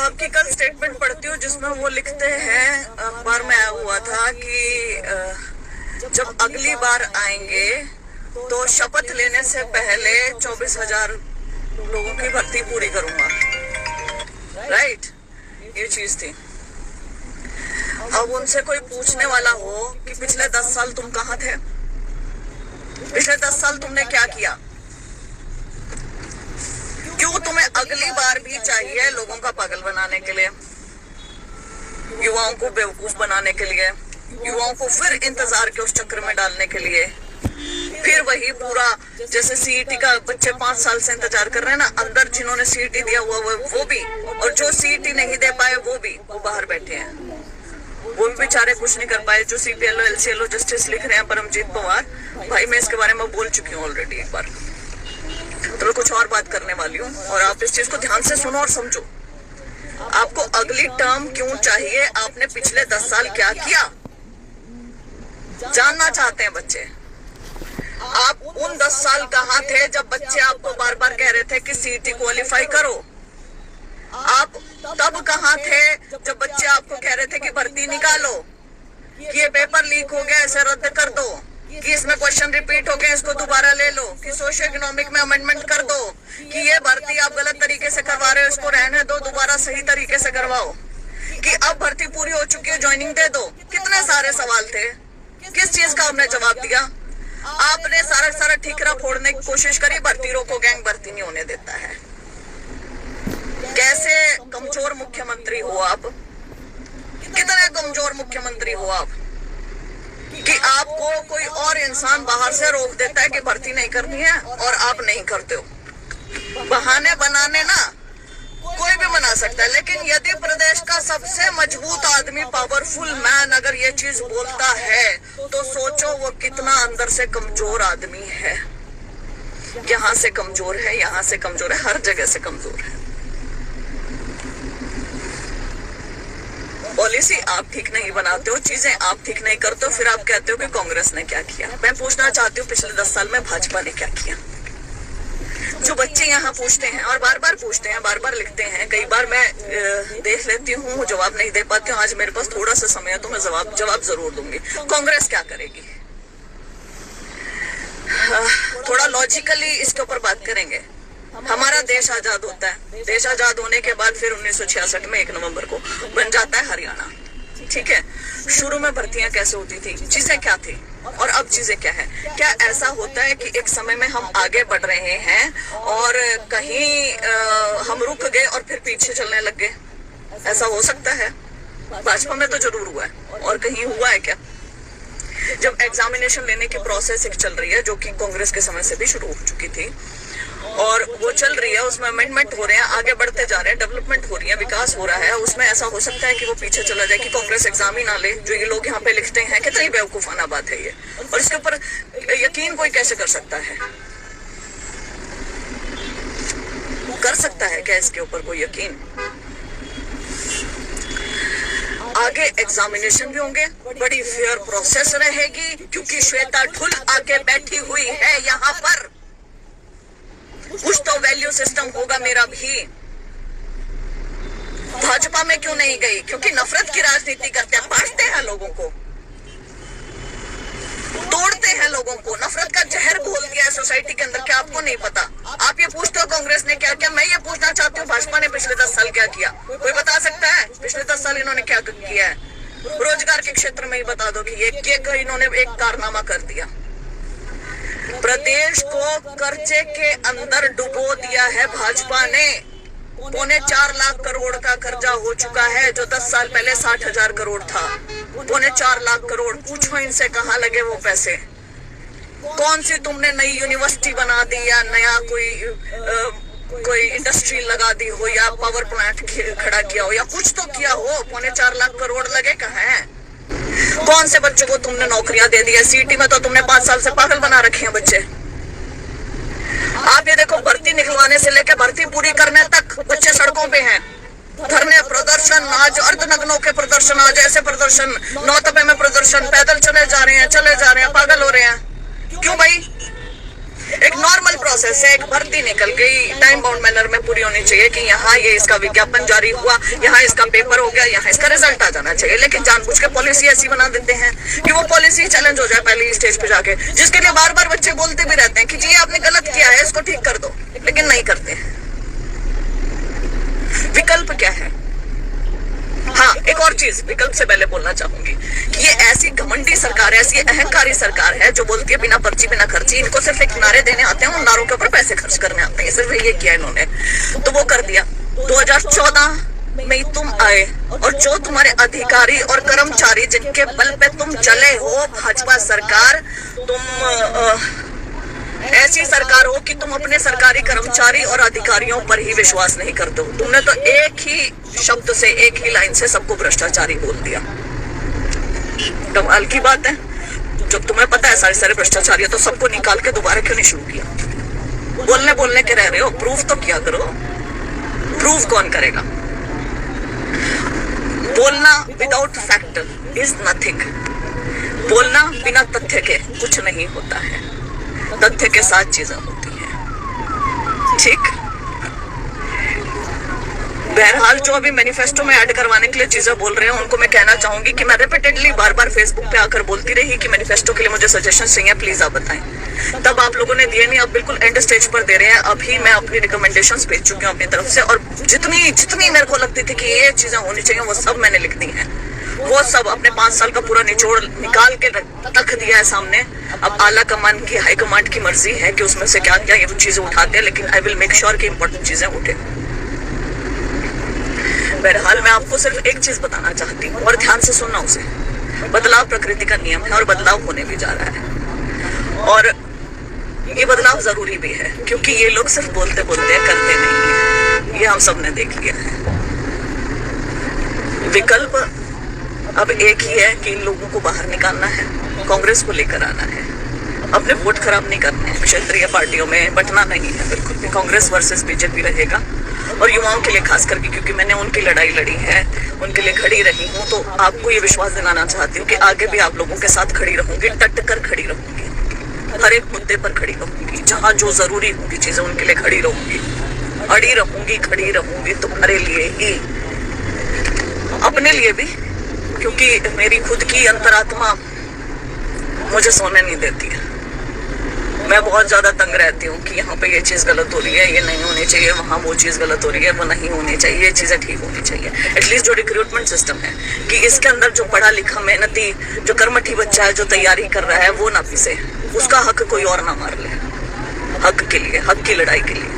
आपकी कल स्टेटमेंट पढ़ती हूँ जिसमें वो लिखते हैं, अखबार में आया हुआ था कि जब अगली बार आएंगे तो शपथ लेने से पहले 24,000 लोगों की भर्ती पूरी करूंगा। राइट, ये चीज थी। अब उनसे कोई पूछने वाला हो कि पिछले 10 साल तुम कहाँ थे, पिछले 10 साल तुमने क्या किया, क्यों तुम्हें अगली बार भी चाहिए लोगों का पागल बनाने के लिए, युवाओं को बेवकूफ बनाने के लिए, युवाओं को फिर इंतजार के उस चक्र में डालने के लिए, फिर वही पूरा जैसे सीईटी का बच्चे 5 साल से इंतजार कर रहे हैं ना, अंदर जिन्होंने सीईटी दिया हुआ वो भी, और जो सीईटी नहीं दे पाए वो भी, वो बाहर बैठे हैं, वो भी बेचारे कुछ नहीं कर पाए। जो सीपीएलओ एलसीएलओ जस्टिस लिख रहे हैं परमजीत पवार भाई, मैं इसके बारे में बोल चुकी हूँ ऑलरेडी एक बार, तो मैं कुछ और बात करने वाली हूँ और आप इस चीज को ध्यान से सुनो और समझो। आपको अगली टर्म क्यों चाहिए, आपने पिछले 10 साल क्या किया जानना चाहते हैं बच्चे। आप उन 10 साल कहाँ थे जब बच्चे आपको बार बार कह रहे थे कि सीईटी क्वालिफाई करो। आप तब कहाँ थे जब बच्चे आपको कह रहे थे कि भर्ती निकालो, कि ये पेपर लीक हो गया इसे रद्द कर दो, कि इसमें क्वेश्चन रिपीट हो गए इसको दोबारा ले लो, कि सोशियो इकोनॉमिक में अमेंडमेंट कर दो, कि ये भर्ती आप गलत तरीके से करवा रहे हो इसको रहने दो, दोबारा सही तरीके से करवाओ, कि अब भर्ती पूरी हो चुकी है ज्वाइनिंग दे दो। कितने सारे सवाल थे, किस चीज का आपने जवाब दिया? आपने सारा ठीकरा फोड़ने की कोशिश करी, भर्ती रोको गैंग भर्ती नहीं होने देता है। कैसे कमजोर मुख्यमंत्री हो आप, कितने कमजोर मुख्यमंत्री हो आप कि आपको कोई और इंसान बाहर से रोक देता है कि भर्ती नहीं करनी है और आप नहीं करते हो। बहाने बनाने ना कोई भी बना सकता है, लेकिन यदि प्रदेश का सबसे मजबूत आदमी, पावरफुल मैन अगर ये चीज बोलता है तो सोचो वो कितना अंदर से कमजोर आदमी है। यहाँ से कमजोर है, यहाँ से कमजोर है, हर जगह से कमजोर है। पॉलिसी आप ठीक नहीं बनाते हो, चीजें आप ठीक नहीं करते हो, फिर आप कहते हो कि कांग्रेस ने क्या किया। मैं पूछना चाहती हूँ पिछले 10 साल में भाजपा ने क्या किया। जो बच्चे यहाँ पूछते हैं और बार बार पूछते हैं, बार बार लिखते हैं, कई बार मैं देख लेती हूँ, जवाब नहीं दे पाती हूँ। आज मेरे पास थोड़ा सा समय है तो मैं जवाब जरूर दूंगी। कांग्रेस क्या करेगी, थोड़ा लॉजिकली इसके ऊपर बात करेंगे। हमारा देश आजाद होता है, देश आजाद होने के बाद फिर 1966 में 1 नवंबर को बन जाता है हरियाणा। ठीक है, शुरू में भर्तियां कैसे होती थी, चीजें क्या थी और अब चीजें क्या है? क्या ऐसा होता है कि एक समय में हम आगे बढ़ रहे हैं और कहीं हम रुक गए और फिर पीछे चलने लग गए? ऐसा हो सकता है, भाजपा में तो जरूर हुआ है। और कहीं हुआ है क्या? जब एग्जामिनेशन लेने की प्रोसेस एक चल रही है जो कि कांग्रेस के समय से भी शुरू हो चुकी थी और वो चल रही है, उसमें अमेंडमेंट हो रहे हैं, आगे बढ़ते जा रहे हैं, डेवलपमेंट हो रही है, विकास हो रहा है, उसमें ऐसा हो सकता है कि वो पीछे चला जाए कि कांग्रेस एग्जाम ही ना ले। जो ये लोग यहाँ पे लिखते हैं, कितनी बेवकूफाना बात है ये, और इसके ऊपर यकीन कोई कैसे कर सकता है? कर सकता है क्या इसके ऊपर कोई यकीन? आगे एग्जामिनेशन भी होंगे, बड़ी फेयर प्रोसेस रहेगी, क्योंकि श्वेता ठुल आके बैठी हुई है यहाँ पर। कुछ तो वैल्यू सिस्टम होगा मेरा भी। भाजपा में क्यों नहीं गई? क्योंकि नफरत की राजनीति करते हैं, बांटते हैं लोगों को, तोड़ते हैं लोगों को, नफरत का जहर घोल दिया है सोसाइटी के अंदर। क्या आपको नहीं पता? आप ये पूछते हो कांग्रेस ने क्या किया, मैं ये पूछना चाहती हूँ भाजपा ने पिछले 10 साल क्या किया? कोई बता सकता है पिछले 10 साल इन्होंने क्या किया है? रोजगार के क्षेत्र में ही बता दो कि ये इन्होंने एक कारनामा कर दिया। प्रदेश को कर्जे के अंदर डुबो दिया है भाजपा ने। 4.25 लाख करोड़ का कर्जा हो चुका है, जो 10 साल पहले 60,000 करोड़ था। 4.25 लाख करोड़, पूछो इनसे कहाँ लगे वो पैसे? कौन सी तुमने नई यूनिवर्सिटी बना दी या नया कोई इंडस्ट्री लगा दी हो या पावर प्लांट खड़ा किया हो या कुछ तो किया हो? 4.25 लाख करोड़ लगे कहाँ हैं? कौन से बच्चों को तुमने नौकरियां दे दी है? सीटी में तो तुमने 5 साल से पागल बना रखे हैं बच्चे। आप ये देखो, भर्ती निकलवाने से लेकर भर्ती पूरी करने तक बच्चे सड़कों पे हैं। धरने, प्रदर्शन, आज अर्धनग्नों के प्रदर्शन, आज ऐसे प्रदर्शन, नौतपे में प्रदर्शन, पैदल चले जा रहे हैं, पागल हो रहे हैं। क्यों भाई? एक नॉर्मल प्रोसेस है, एक भर्ती निकल गई, टाइम बाउंड मैनर में पूरी होनी चाहिए कि यहाँ ये इसका विज्ञापन जारी हुआ, यहाँ इसका पेपर हो गया, यहाँ इसका रिजल्ट आ जाना चाहिए। लेकिन जानबूझ के पॉलिसी ऐसी बना देते हैं कि वो पॉलिसी चैलेंज हो जाए पहले स्टेज पे जाके, जिसके लिए बार बार बच्चे बोलते भी रहते हैं कि जी आपने गलत किया है, इसको ठीक कर दो, लेकिन नहीं करते। विकल्प क्या है? हाँ, एक और चीज विकल्प से पहले बोलना चाहूंगी कि ये ऐसी घमंडी सरकार है, ऐसी अहंकारी सरकार है जो बोलती है बिना पर्ची बिना खर्ची। इनको सिर्फ एक नारे देने आते हैं, उन नारों के ऊपर पैसे खर्च करने आते हैं, सिर्फ ये किया इन्होंने। तो वो कर दिया। 2014 में तुम आए और जो तुम्हारे अधिकारी और कर्मचारी जिनके बल पे तुम चले हो, भाजपा सरकार, तुम ऐसी सरकार हो कि तुम अपने सरकारी कर्मचारी और अधिकारियों पर ही विश्वास नहीं करते हो। तुमने तो एक ही शब्द से, एक ही लाइन से सबको भ्रष्टाचारी बोल दिया। कमाल की बात है, जब तुम्हें पता है सारे भ्रष्टाचारी है तो सबको निकाल के दोबारा क्यों नहीं शुरू किया? बोलने के रह रहे हो, प्रूफ तो किया करो। प्रूफ कौन करेगा? बोलना विदाउट फैक्ट इज नथिंग। बोलना बिना तथ्य के कुछ नहीं होता है, तथ्य के साथ चीजें होती हैं। ठीक। बहरहाल जो अभी मैनिफेस्टो में ऐड करवाने के लिए चीजें बोल रहे हैं उनको मैं कहना चाहूंगी कि मैं रिपीटेडली बार बार फेसबुक पे आकर बोलती रही कि मैनिफेस्टो के लिए मुझे सजेशन चाहिए, प्लीज आप बताएं। तब आप लोगों ने दिए नहीं, अब बिल्कुल एंड स्टेज पर दे रहे हैं। अभी मैं अपनी रिकमेंडेशंस भेज चुकी हूँ अपनी तरफ से, और जितनी मेरे को लगती थी कि ये चीजें होनी चाहिए वो सब मैंने लिख दी हैं। वो सब अपने 5 साल का पूरा निचोड़ निकाल के रख दिया है सामने। अब आला कमान की, हाई कमांड की मर्जी है कि उसमें से क्या क्या ये चीजें उठाते हैं, लेकिन आई विल मेक श्योर कि इंपॉर्टेंट चीजें उठे। बहरहाल मैं आपको सिर्फ एक चीज बताना चाहती हूँ और ध्यान से सुनना उसे। बदलाव प्रकृति का नियम है और बदलाव होने भी जा रहा है, और ये बदलाव जरूरी भी है क्योंकि ये लोग सिर्फ बोलते करते नहीं है। ये हम सब ने देख लिया है। विकल्प अब एक ही है कि इन लोगों को बाहर निकालना है, कांग्रेस को लेकर आना है, अपने वोट खराब नहीं करने हैं, क्षेत्रीय पार्टियों में बंटना नहीं है बिल्कुल भी। कांग्रेस वर्सेस बीजेपी रहेगा, और युवाओं के लिए खास करके क्योंकि मैंने उनकी लड़ाई लड़ी है, उनके लिए खड़ी रही हूँ, तो आपको ये विश्वास दिलाना चाहती हूँ कि आगे भी आप लोगों के साथ खड़ी रहूंगी, डट कर खड़ी रहूंगी, हर एक मुद्दे पर खड़ी रहूंगी, जहाँ जो जरूरी होंगी चीजें उनके लिए खड़ी रहूंगी, अड़ी रहूंगी, खड़ी रहूंगी तुम्हारे लिए ही, अपने लिए भी, क्योंकि मेरी खुद की अंतरात्मा मुझे सोने नहीं देती है। मैं बहुत ज्यादा तंग रहती हूँ कि यहाँ पे ये चीज गलत हो रही है, ये नहीं होनी चाहिए, वहाँ वो चीज गलत हो रही है, वो नहीं होनी चाहिए, ये चीजें ठीक होनी चाहिए। एटलीस्ट जो रिक्रूटमेंट सिस्टम है कि इसके अंदर जो पढ़ा लिखा मेहनती जो कर्मठी बच्चा है जो तैयारी कर रहा है वो ना पिसे, उसका हक कोई और ना मार ले, हक के लिए, हक की लड़ाई के लिए।